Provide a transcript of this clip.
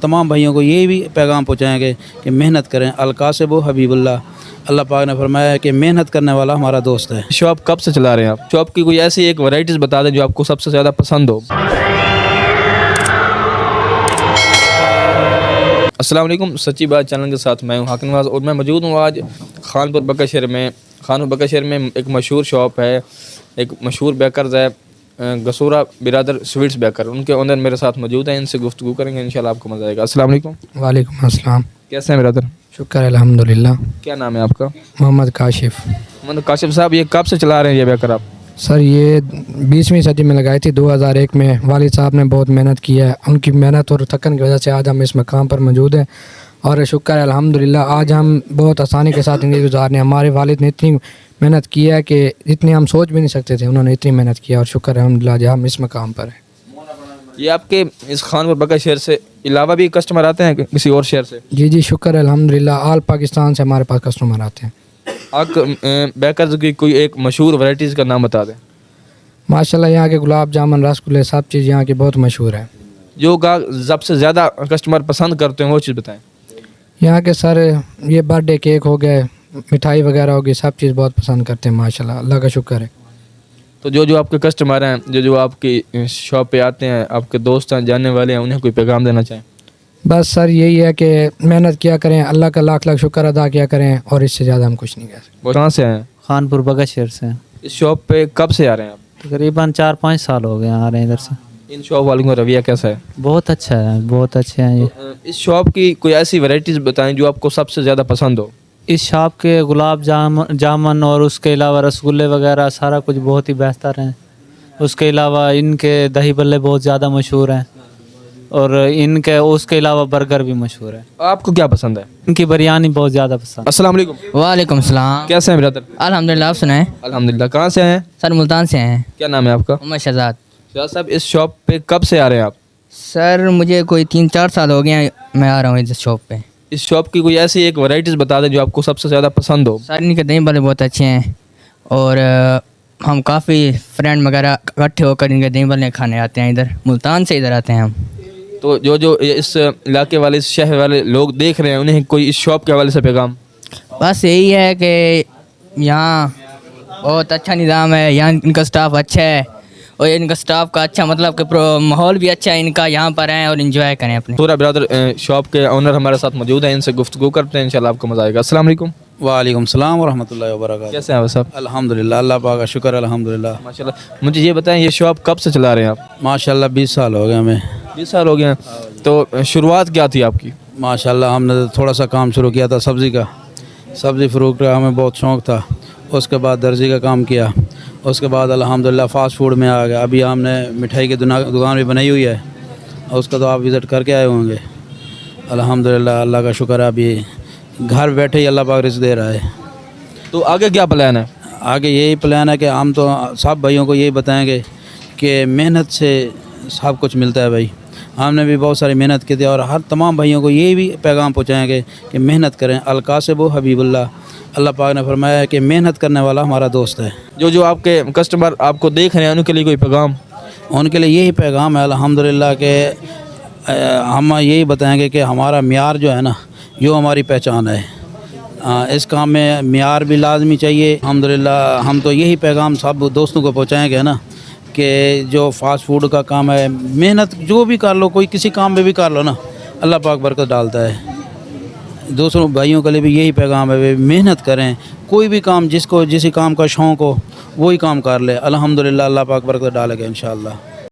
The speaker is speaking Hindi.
तमाम भाइयों को ये भी पैगाम पहुँचाएँगे कि मेहनत करें। अलकासिब हबीबुल्लाह, अल्लाह पाक ने फरमाया है कि मेहनत करने वाला हमारा दोस्त है। शॉप कब से चला रहे हैं आप? शॉप की कोई ऐसी एक वैराइटीज़ बता दें जो आपको सबसे ज़्यादा पसंद हो। अस्सलाम वालेकुम, सच्ची बात चैनल के साथ मैं हूँ हाकिम नवाज़ और मैं मौजूद हूँ आज खानपुर बकशहर में। खानपुर बकशहर में एक मशहूर शॉप है, एक मशहूर बेकर्स है, गसूरा बिरादर स्वीट्स बेकर। उनके ओनर मेरे साथ मौजूद हैं, इनसे गुफ्तगू करेंगे, इंशाल्लाह आपको मज़ा आएगा। अस्सलाम वालेकुम। वालेकुम अस्सलाम। कैसे हैं बिरादर? शुक्र अल्हम्दुलिल्लाह। क्या नाम है आपका? मोहम्मद काशिफ। मोहम्मद काशिफ साहब, ये कब से चला रहे हैं ये बेकर आप? सर ये 20वीं सदी में लगाई थी, 2001 में। वालिद साहब ने बहुत मेहनत की है, उनकी मेहनत और थकन की वजह से आज हम इस मकाम पर मौजूद हैं और शुक्र है अल्हम्दुलिल्लाह आज हम बहुत आसानी के साथ ज़िंदगी गुजार रहे हैं। हमारे वालिद ने इतनी मेहनत की है कि जितनी हम सोच भी नहीं सकते थे, उन्होंने इतनी मेहनत की है और शुक्र है अल्हम्दुलिल्लाह आज हम इस मकाम पर हैं। ये आपके इस खानपुर बकशहर से अलावा भी कस्टमर आते हैं किसी और शहर से? जी जी शुक्र है अल्हम्दुलिल्लाह, आल पाकिस्तान से हमारे पास कस्टमर आते हैं। आप बेकर्स की कोई एक मशहूर वैराइटीज़ का नाम बता दें। माशाल्लाह यहाँ के गुलाब जामुन, रसगुल्ले, सब चीज़ यहाँ की बहुत मशहूर है। जो सबसे ज़्यादा कस्टमर पसंद करते हैं वो चीज़ बताएं। यहाँ के सर ये बर्थडे केक हो गए, मिठाई वगैरह होगी, सब चीज़ बहुत पसंद करते हैं माशाल्लाह, अल्लाह का शुक्र है। तो जो आपके कस्टमर हैं, जो आपकी शॉप पे आते हैं, आपके दोस्त हैं, जानने वाले हैं, उन्हें कोई पैगाम देना चाहें? बस सर यही है कि मेहनत किया करें, अल्लाह का लाख लाख शुक्र अदा किया करें और इससे ज़्यादा हम कुछ नहीं कह सकते। वो कहाँ से आए हैं? खानपुर बकशहर से। इस शॉप पे कब से आ रहे हैं आप? तकरीबन 4-5 साल हो गए आ रहे हैं इधर से। इन शॉप वालों का रवैया कैसा है? बहुत अच्छा है, बहुत अच्छे हैं ये। इस शॉप की कोई ऐसी वैराइटीज़ बताएं जो आपको सबसे ज़्यादा पसंद हो। इस शॉप के गुलाब जामुन और उसके अलावा रसगुल्ले वगैरह सारा कुछ बहुत ही बेहतर हैं। उसके अलावा इनके दही बल्ले बहुत ज़्यादा मशहूर हैं और इनके उसके अलावा बर्गर भी मशहूर है। आपको क्या पसंद है? इनकी बिरयानी बहुत ज़्यादा पसंद। अस्सलाम वालेकुम। वालेकुम सलाम। कैसे हैं ब्रदर? अल्हम्दुलिल्लाह, आप सुनाएं? अल्हम्दुलिल्लाह। कहाँ से हैं? सर मुल्तान से हैं। क्या नाम है आपका? मोहम्मद शहजाद। शाह साहब, इस शॉप पे कब से आ रहे हैं आप? सर मुझे कोई 3-4 साल हो गए हैं, मैं आ रहा हूँ इस शॉप पे। इस शॉप की कोई ऐसी एक वैराइटीज़ बता दें जो आपको सबसे ज़्यादा पसंद हो। सर इनके दही बल्ले बहुत अच्छे हैं और हम काफ़ी फ्रेंड वगैरह इकट्ठे होकर इनके दही बल्ले खाने आते हैं, इधर मुल्तान से इधर आते हैं हम। तो जो इस इलाके वाले, इस शहर वाले लोग देख रहे हैं, उन्हें कोई इस शॉप के हवाले से पैगाम? बस यही है कि यहाँ बहुत अच्छा निज़ाम है, यहाँ इनका स्टाफ अच्छा है और इनका स्टाफ का अच्छा मतलब कि माहौल भी अच्छा है इनका, यहाँ पर आएँ और एंजॉय करें अपने। पूरा ब्रदर शॉप के ओनर हमारे साथ मौजूद हैं, इनसे गुफ्तगू करते हैं, इंशाल्लाह आपको मज़ा आएगा। अस्सलाम वालेकुम। वालेकुम सलाम व रहमतुल्लाहि व बरकातहू। कैसे हैं साहब? अल्हम्दुलिल्लाह, अल्लाह पाक का शुक्र अल्हम्दुलिल्लाह। माशाल्लाह। मुझे ये बताएं, ये शॉप कब से चला रहे हैं आप? माशाल्लाह 20 साल हो गए हमें। 20 साल हो गए हैं। तो शुरुआत क्या थी आपकी? माशाल्लाह हमने तो थोड़ा सा काम शुरू किया था सब्ज़ी का, सब्ज़ी फ़रोख्त का हमें बहुत शौक़ था। उसके बाद दर्जी का काम किया, उसके बाद अल्हम्दुलिल्लाह फ़ास्ट फूड में आ गया। अभी हमने मिठाई की दुकान भी बनाई हुई है, उसका तो आप विज़िट करके आए होंगे। अल्हम्दुलिल्लाह, अल्लाह का शुक्र है, अभी घर बैठे ही अल्लाह पाक रिज़्क़ दे रहा है। तो आगे क्या प्लान है? आगे यही प्लान है कि हम तो सब भाइयों को यही बताएंगे कि मेहनत से सब कुछ मिलता है भाई। हमने भी बहुत सारी मेहनत की थी और हर तमाम भाइयों को यही भी पैगाम पहुँचाएँगे कि मेहनत करें। अलकासिब हबीबुल्लाह, अल्लाह पाक ने फरमाया है कि मेहनत करने वाला हमारा दोस्त है। जो आपके कस्टमर आपको देख रहे हैं, उनके लिए कोई पैगाम? उनके लिए यही पैगाम है अल्हम्दुलिल्लाह के हम यही बताएंगे कि हमारा मियार जो है ना, यो हमारी पहचान है। इस काम में मियार भी लाजमी चाहिए। अल्हम्दुलिल्लाह हम तो यही पैगाम सब दोस्तों को पहुँचाएँगे ना कि जो फास्ट फूड का काम है, मेहनत जो भी कर लो, कोई किसी काम में भी कर लो ना, अल्लाह पाक बरकत डालता है। दूसरों भाइयों के लिए भी यही पैगाम है, वे मेहनत करें। कोई भी काम जिसको जिस काम का शौक़ हो वही काम कर ले, अल्हम्दुलिल्लाह अल्लाह पाक बरकत डालेगा इंशाअल्लाह।